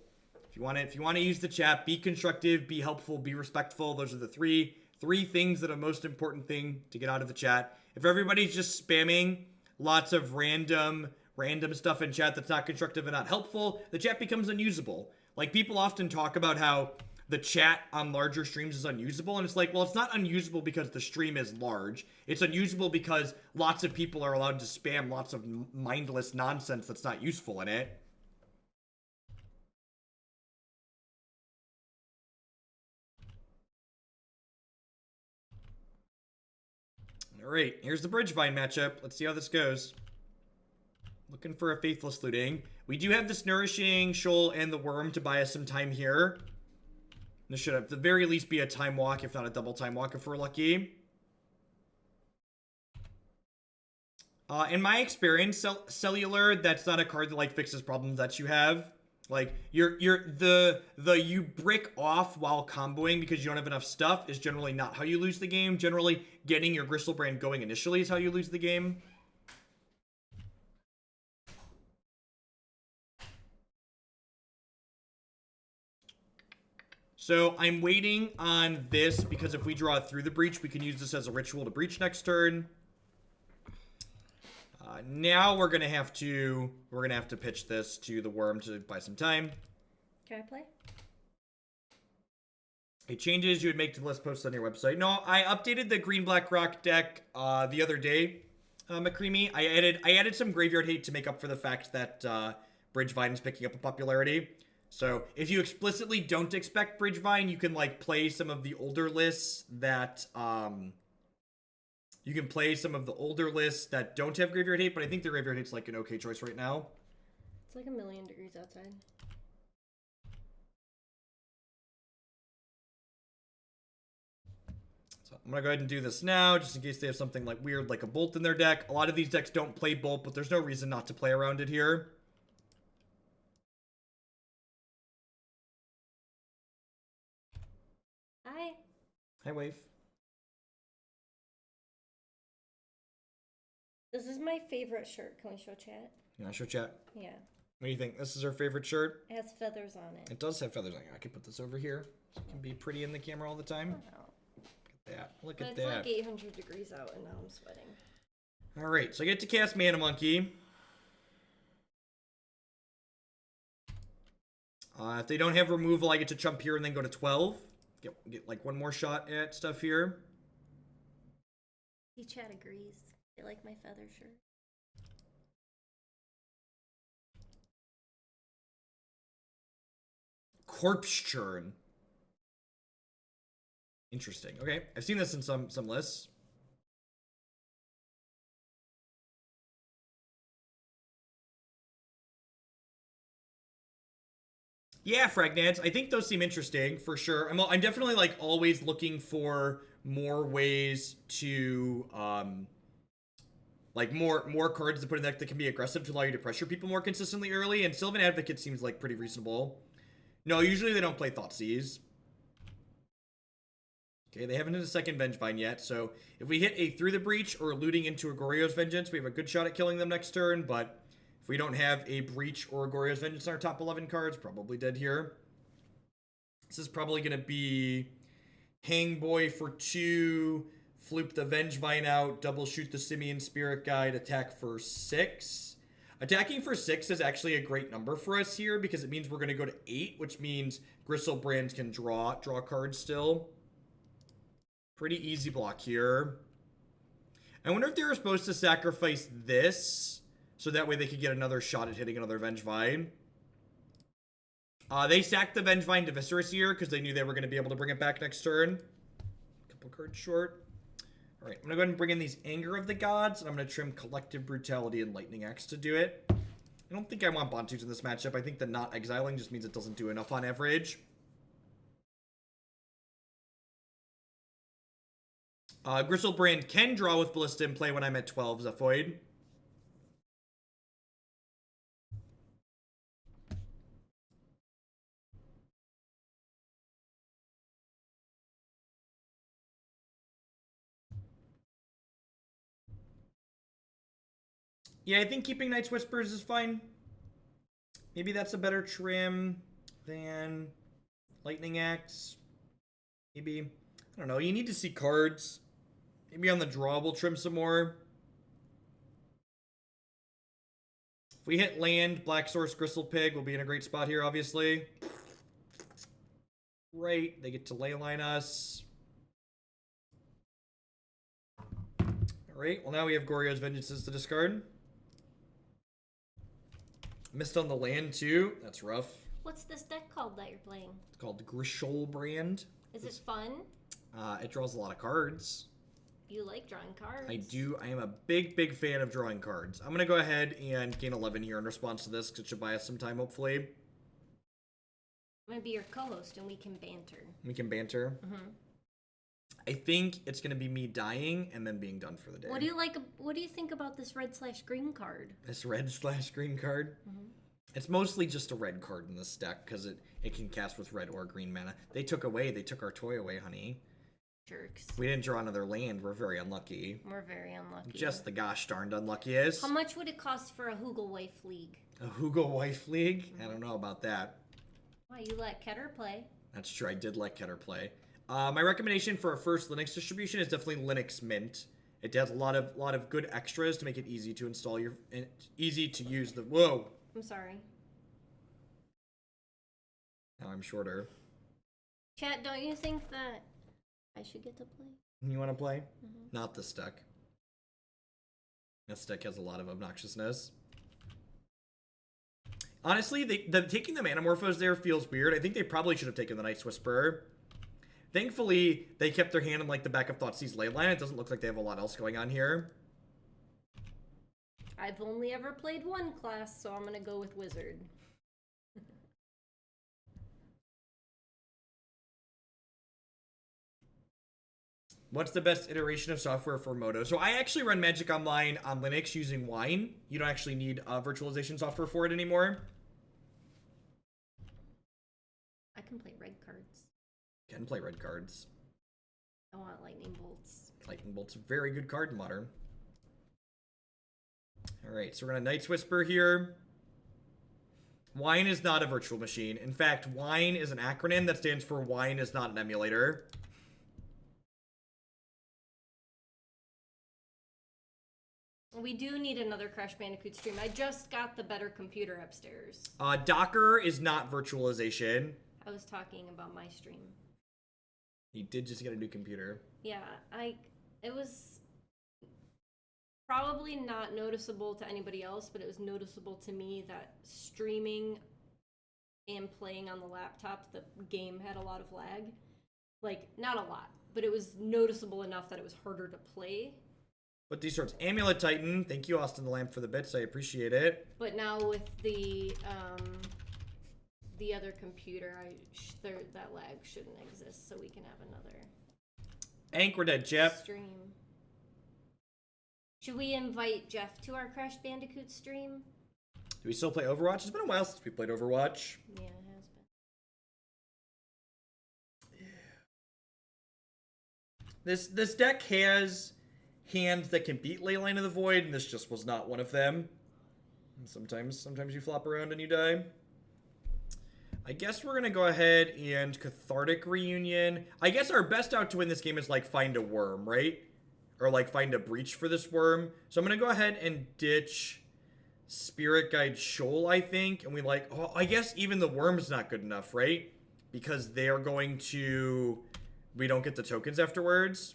If you want to use the chat, be constructive, be helpful, be respectful. Those are the three things that are most important thing to get out of the chat. If everybody's just spamming lots of random stuff in chat that's not constructive and not helpful, the chat becomes unusable. Like, people often talk about how the chat on larger streams is unusable, and it's like, well, it's not unusable because the stream is large. It's unusable because lots of people are allowed to spam lots of mindless nonsense that's not useful in it. Alright, here's the Bridgevine matchup. Let's see how this goes. Looking for a Faithless Looting. We do have this Nourishing Shoal and the Wurm to buy us some time here. This should at the very least be a time walk, if not a double time walk if we're lucky. In my experience, cellular, that's not a card that like fixes problems that you have. Like, you brick off while comboing because you don't have enough stuff is generally not how you lose the game. Generally, getting your Griselbrand going initially is how you lose the game. So I'm waiting on this because if we draw through the breach, we can use this as a ritual to breach next turn. Now we're gonna have to pitch this to the Wurm to buy some time. Can I play? It changes you would make to the list posted on your website. No, I updated the green black rock deck the other day, McCreamy. I added some graveyard hate to make up for the fact that Bridgevine is picking up in popularity. So if you explicitly don't expect Bridgevine, you can like play some of the older lists that don't have graveyard hate, but I think the graveyard hate's like an okay choice right now. It's like 1,000,000 degrees outside. So I'm gonna go ahead and do this now, just in case they have something like weird, like a Bolt in their deck. A lot of these decks don't play Bolt, but there's no reason not to play around it here. Hi. Hi, Wave. This is my favorite shirt. Can we show chat? You wanna show chat? Yeah. What do you think? This is her favorite shirt? It has feathers on it. It does have feathers on it. I could put this over here. So it can be pretty in the camera all the time. Wow. Look at that. Look But at it's that. like 800 degrees out and now I'm sweating. Alright, so I get to cast Mana Monkey. If they don't have removal, I get to jump here and then go to 12. Get like one more shot at stuff here. He chat agrees. They like my feather shirt. Corpse Churn. Interesting. Okay, I've seen this in some lists. Yeah, Fragnads. I think those seem interesting for sure. I'm definitely like always looking for more ways to like more cards to put in the deck that can be aggressive to allow you to pressure people more consistently early. And Sylvan Advocate seems like pretty reasonable. No, usually they don't play Thoughtseize. Okay, they haven't hit a second Vengevine yet, so if we hit a Through the Breach or Looting into a Goryo's Vengeance, we have a good shot at killing them next turn, but if we don't have a Breach or a Goryo's Vengeance in our top 11 cards, probably dead here. This is probably going to be Hang Boy for 2, Floop the Vengevine out, double shoot the Simian Spirit Guide, attack for 6. Attacking for 6 is actually a great number for us here because it means we're going to go to 8, which means Griselbrand can draw cards still. Pretty easy block here. I wonder if they were supposed to sacrifice this so that way they could get another shot at hitting another Vengevine. They sacked the Vengevine to Viscerous here because they knew they were going to be able to bring it back next turn. Couple cards short. Alright, I'm going to go ahead and bring in these Anger of the Gods, and I'm going to trim Collective Brutality and Lightning Axe to do it. I don't think I want Bontus in this matchup. I think that not exiling just means it doesn't do enough on average. Griselbrand can draw with Ballista in play when I'm at 12, Zephoid. Yeah, I think keeping Night's Whispers is fine. Maybe that's a better trim than Lightning Axe. Maybe. I don't know. You need to see cards. Maybe on the draw we'll trim some more. If we hit land, Black Source Gristle Pig will be in a great spot here, obviously. Right. They get to Leyline us. Alright. Well, now we have Goryo's Vengeances to discard. Missed on the land, too. That's rough. What's this deck called that you're playing? It's called Grishoalbrand. Is it fun? It draws a lot of cards. You like drawing cards. I do. I am a big fan of drawing cards. I'm going to go ahead and gain 11 here in response to this because it should buy us some time, hopefully. I'm going to be your co-host and we can banter. We can banter. Mm-hmm. I think it's going to be me dying and then being done for the day. What do you like? What do you think about this red/green card? This red/green card? Mm-hmm. It's mostly just a red card in this deck because it can cast with red or green mana. They took our toy away, honey. Jerks. We didn't draw another land. We're very unlucky. We're very unlucky. Just the gosh darned unluckiest. How much would it cost for a Hoogle Wife League? A Hoogle Wife League? Mm-hmm. I don't know about that. Why, you let Keter play. That's true. I did let Keter play. My recommendation for a first Linux distribution is definitely Linux Mint. It has a lot of good extras to make it easy to install easy to use the. Whoa. I'm sorry. Now I'm shorter. Chat, don't you think that I should get to play? You want to play? Mm-hmm. Not this deck. This deck has a lot of obnoxiousness. Honestly, taking the Manamorphose there feels weird. I think they probably should have taken the Night's Whisperer. Thankfully, they kept their hand in like the back of Thoughtseize Leyline. It doesn't look like they have a lot else going on here. I've only ever played one class, so I'm gonna go with Wizard. What's the best iteration of software for Moto? So I actually run Magic Online on Linux using Wine. You don't actually need virtualization software for it anymore. I can play red cards. Can play red cards. I want lightning bolts. Lightning Bolt's a very good card in Modern. Alright, so we're gonna Night's Whisper here. Wine is not a virtual machine. In fact, WINE is an acronym that stands for Wine is not an emulator. We do need another Crash Bandicoot stream. I just got the better computer upstairs. Docker is not virtualization. I was talking about my stream. You did just get a new computer. Yeah, it was probably not noticeable to anybody else, but it was noticeable to me that streaming and playing on the laptop, the game had a lot of lag. Like, not a lot, but it was noticeable enough that it was harder to play. But these sorts, Amulet Titan, thank you Austin the Lamp for the bits, I appreciate it. But now with the other computer, that lag shouldn't exist, so we can have another We're dead, Jeff. stream. Should we invite Jeff to our Crash Bandicoot stream? Do we still play Overwatch? It's been a while since we played Overwatch. Yeah, it has been. This deck has hands that can beat Leyline of the Void, and this just was not one of them. And sometimes you flop around and you die. I guess we're gonna go ahead and Cathartic Reunion. I guess our best out to win this game is like find a worm, right? Or like find a breach for this worm. So I'm gonna go ahead and ditch Spirit Guide Shoal, I think. And I guess even the worm's not good enough, right? Because they're going to, we don't get the tokens afterwards.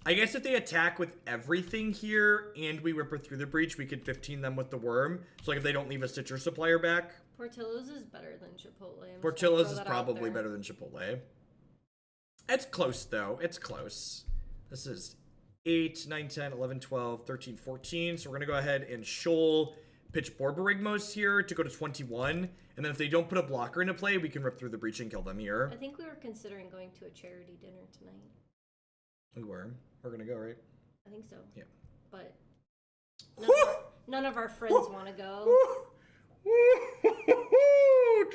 I guess if they attack with everything here and we rip her through the breach, we could 15 them with the worm. So like if they don't leave a Stitcher supplier back. Portillo's is better than Chipotle. Portillo's is probably better than Chipotle. It's close though. It's close. This is 8, 9, 10, 11, 12, 13, 14. So we're going to go ahead and Shoal, pitch Borborygmos here to go to 21. And then if they don't put a blocker into play, we can rip through the breach and kill them here. I think we were considering going to a charity dinner tonight. We were. We're going to go, right? I think so. Yeah. But none of our friends want to go.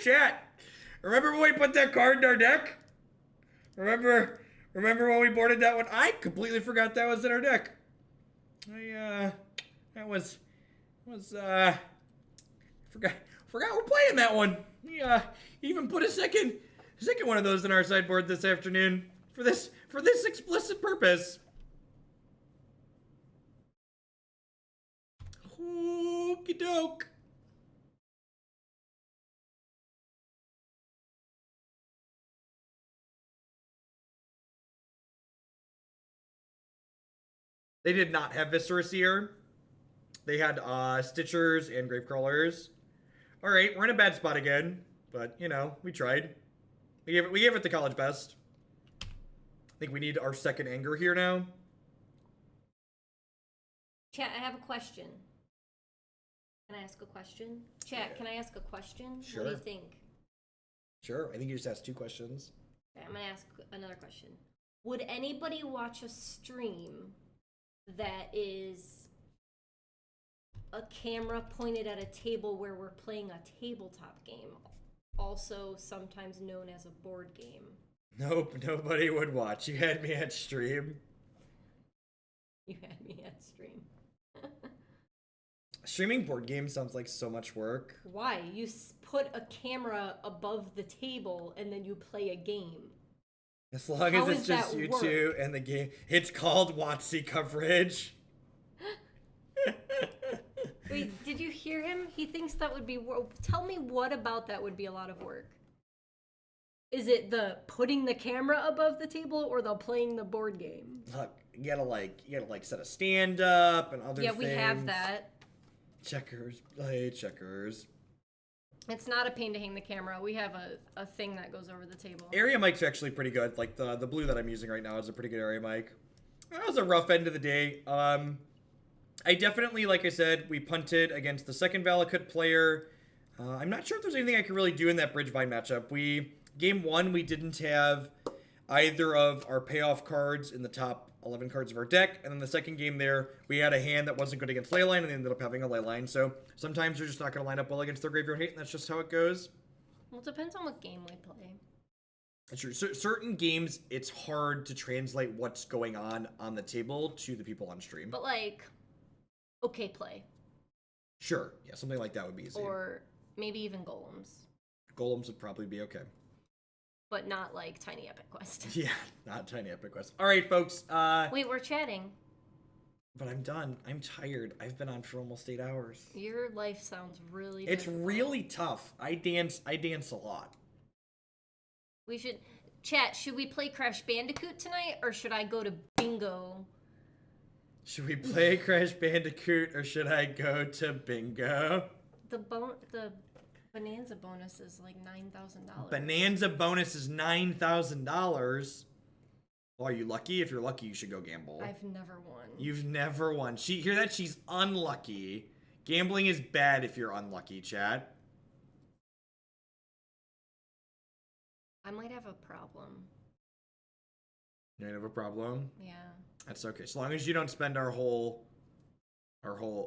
Chat. Remember when we put that card in our deck? Remember when we boarded that one? I completely forgot that was in our deck. That was forgot we're playing that one. We even put a second one of those in our sideboard this afternoon for this explicit purpose. Okie doke. They did not have Viscera Seer. They had Stitchers and Gravecrawlers. Alright, we're in a bad spot again. But, you know, we tried. We gave it the college best. I think we need our second anger here now. Chat, I have a question. Can I ask a question? Chat, can I ask a question? Sure. What do you think? Sure, I think you just asked 2 questions. Okay, I'm going to ask another question. Would anybody watch a stream that is a camera pointed at a table where we're playing a tabletop game, also sometimes known as a board game? Nope, nobody would watch. You had me at stream. You had me at stream. Streaming board games sounds like so much work. Why? You put a camera above the table and then you play a game. As long as it's just you two and the game. It's called WotC coverage. Wait, did you hear him? He thinks that would be Tell me what about that would be a lot of work. Is it the putting the camera above the table or the playing the board game? Look, you gotta set a stand up and other things. Yeah, we have that. Checkers, play checkers. It's not a pain to hang the camera. We have a thing that goes over the table. Area mic's actually pretty good. Like the blue that I'm using right now is a pretty good area mic. That was a rough end of the day. I definitely, like I said, we punted against the second Valakut player. I'm not sure if there's anything I can really do in that Bridgevine matchup. Game 1, we didn't have either of our payoff cards in the top 11 cards of our deck, and then the second game there, we had a hand that wasn't good against Leyline, and they ended up having a Leyline, so sometimes they're just not going to line up well against their Graveyard Hate, and that's just how it goes. Well, it depends on what game we play. That's true. Certain games, it's hard to translate what's going on the table to the people on stream. But, like, okay play. Sure. Yeah, something like that would be easy. Or maybe even golems. Golems would probably be okay. But not like Tiny Epic Quest. Yeah, not Tiny Epic Quest. All right, folks. Wait, we're chatting. But I'm done. I'm tired. I've been on for almost 8 hours. Your life sounds really It's difficult. really tough. I dance a lot. We should... Chat, should we play Crash Bandicoot tonight, or should I go to bingo? Should we play Crash Bandicoot, or should I go to bingo? The Bonanza bonus is like $9,000. Bonanza bonus is $9,000. Well, are you lucky? If you're lucky, you should go gamble. I've never won. You've never won. Hear that? She's unlucky. Gambling is bad if you're unlucky, chat. I might have a problem. You might have a problem? Yeah. That's okay. As long as you don't spend our whole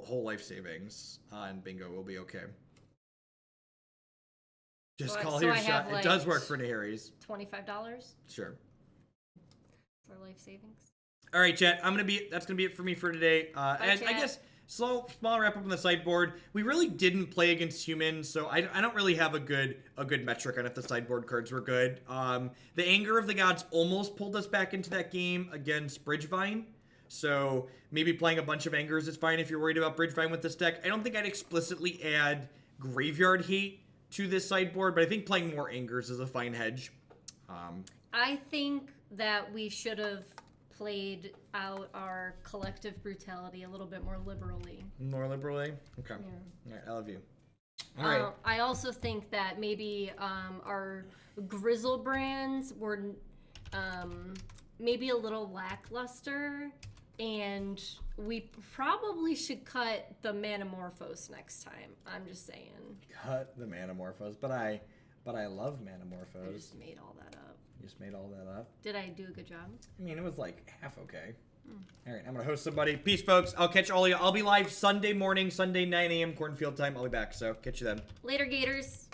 life savings on bingo, we'll be okay. Just call your shot. It does work for Naharis. $25? Sure. For life savings. All right, chat. That's gonna be it for me for today. And I guess small wrap up on the sideboard. We really didn't play against humans, so I don't really have a good metric on if the sideboard cards were good. The Anger of the Gods almost pulled us back into that game against Bridgevine. So maybe playing a bunch of Angers is fine if you're worried about Bridgevine with this deck. I don't think I'd explicitly add Graveyard Hate to this sideboard, but I think playing more Angers is a fine hedge. I think that we should have played out our Collective Brutality a little bit more liberally. More liberally? Okay. Yeah. All right, I love you. All right. I also think that maybe our Griselbrands were maybe a little lackluster, and we probably should cut the Manamorphose next time. I'm just saying. Cut the Manamorphose, but I love Manamorphose. I just made all that up. You just made all that up? Did I do a good job? I mean, it was like half okay. All right, I'm going to host somebody. Peace, folks. I'll catch all of you. I'll be live Sunday morning, Sunday 9 a.m. Cornfield time. I'll be back, so catch you then. Later, Gators.